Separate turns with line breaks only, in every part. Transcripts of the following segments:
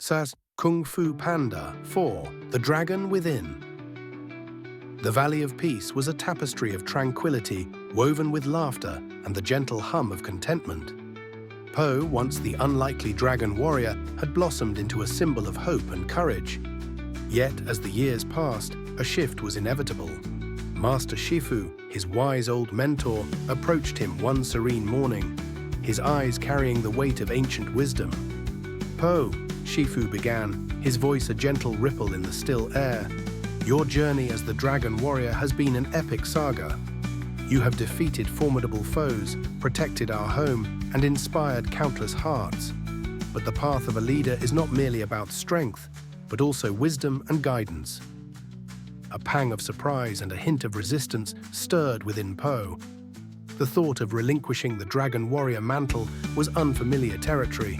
says Kung Fu Panda 4, The Dragon Within. The Valley of Peace was a tapestry of tranquility woven with laughter and the gentle hum of contentment. Po, once the unlikely dragon warrior, had blossomed into a symbol of hope and courage. Yet, as the years passed, a shift was inevitable. Master Shifu, his wise old mentor, approached him one serene morning, his eyes carrying the weight of ancient wisdom. "Po," Shifu began, his voice a gentle ripple in the still air, "your journey as the dragon warrior has been an epic saga. You have defeated formidable foes, protected our home, and inspired countless hearts. But the path of a leader is not merely about strength, but also wisdom and guidance." A pang of surprise and a hint of resistance stirred within Po. The thought of relinquishing the dragon warrior mantle was unfamiliar territory,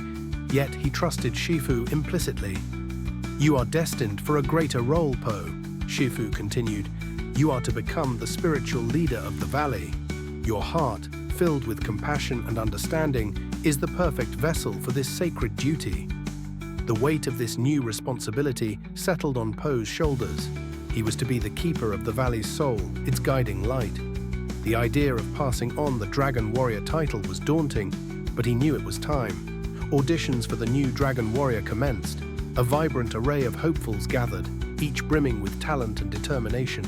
yet he trusted Shifu implicitly. "You are destined for a greater role, Po," Shifu continued. "You are to become the spiritual leader of the valley. Your heart, filled with compassion and understanding, is the perfect vessel for this sacred duty." The weight of this new responsibility settled on Po's shoulders. He was to be the keeper of the valley's soul, its guiding light. The idea of passing on the Dragon Warrior title was daunting, but he knew it was time. Auditions for the new Dragon Warrior commenced. A vibrant array of hopefuls gathered, each brimming with talent and determination.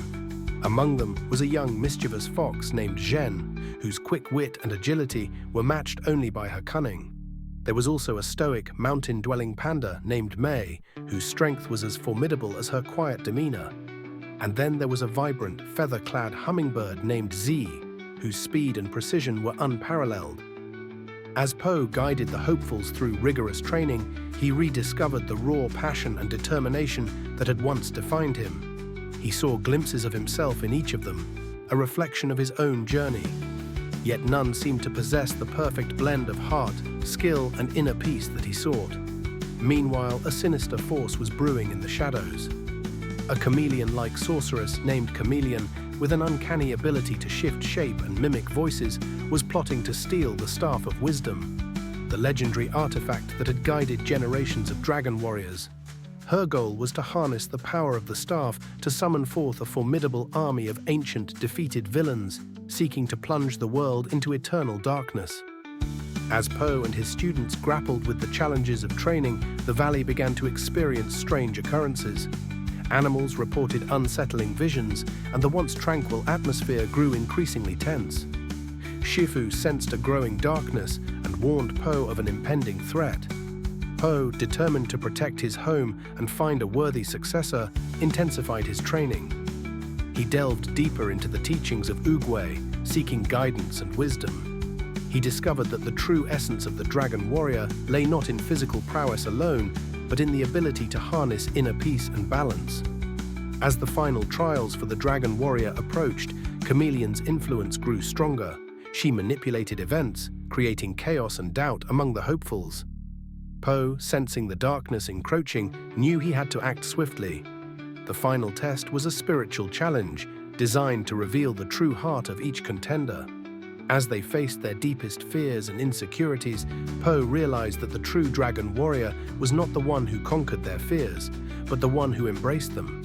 Among them was a young mischievous fox named Zhen, whose quick wit and agility were matched only by her cunning. There was also a stoic, mountain-dwelling panda named Mei, whose strength was as formidable as her quiet demeanor. And then there was a vibrant, feather-clad hummingbird named Z, whose speed and precision were unparalleled. As Po guided the hopefuls through rigorous training, he rediscovered the raw passion and determination that had once defined him. He saw glimpses of himself in each of them, a reflection of his own journey. Yet none seemed to possess the perfect blend of heart, skill, and inner peace that he sought. Meanwhile, a sinister force was brewing in the shadows. A chameleon-like sorceress named Chameleon, with an uncanny ability to shift shape and mimic voices, was plotting to steal the Staff of Wisdom, the legendary artifact that had guided generations of dragon warriors. Her goal was to harness the power of the staff to summon forth a formidable army of ancient, defeated villains, seeking to plunge the world into eternal darkness. As Po and his students grappled with the challenges of training, the valley began to experience strange occurrences. Animals reported unsettling visions, and the once tranquil atmosphere grew increasingly tense. Shifu sensed a growing darkness and warned Po of an impending threat. Po, determined to protect his home and find a worthy successor, intensified his training. He delved deeper into the teachings of Oogway, seeking guidance and wisdom. He discovered that the true essence of the dragon warrior lay not in physical prowess alone, but in the ability to harness inner peace and balance. As the final trials for the dragon warrior approached, Chameleon's influence grew stronger. She manipulated events, creating chaos and doubt among the hopefuls. Po, sensing the darkness encroaching, knew he had to act swiftly. The final test was a spiritual challenge, designed to reveal the true heart of each contender. As they faced their deepest fears and insecurities, Po realized that the true dragon warrior was not the one who conquered their fears, but the one who embraced them.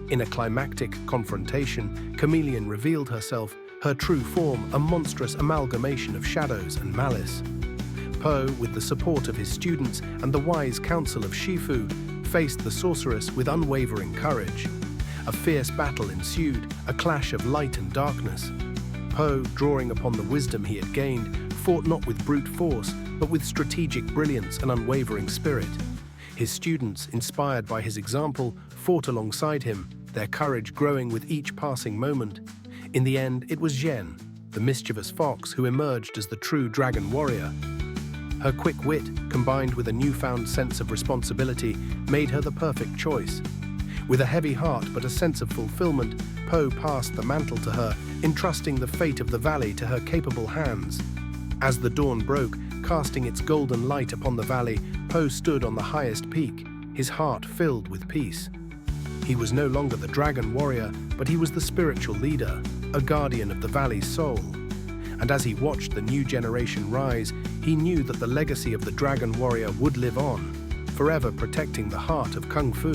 In a climactic confrontation, Chameleon revealed herself, her true form a monstrous amalgamation of shadows and malice. Po, with the support of his students and the wise counsel of Shifu, faced the sorceress with unwavering courage. A fierce battle ensued, a clash of light and darkness. Po, drawing upon the wisdom he had gained, fought not with brute force, but with strategic brilliance and unwavering spirit. His students, inspired by his example, fought alongside him, their courage growing with each passing moment. In the end, it was Zhen, the mischievous fox, who emerged as the true dragon warrior. Her quick wit, combined with a newfound sense of responsibility, made her the perfect choice. With a heavy heart but a sense of fulfillment, Po passed the mantle to her, entrusting the fate of the valley to her capable hands. As the dawn broke, casting its golden light upon the valley, Po stood on the highest peak, his heart filled with peace. He was no longer the dragon warrior, but he was the spiritual leader, a guardian of the valley's soul. And as he watched the new generation rise, he knew that the legacy of the dragon warrior would live on, forever protecting the heart of Kung Fu.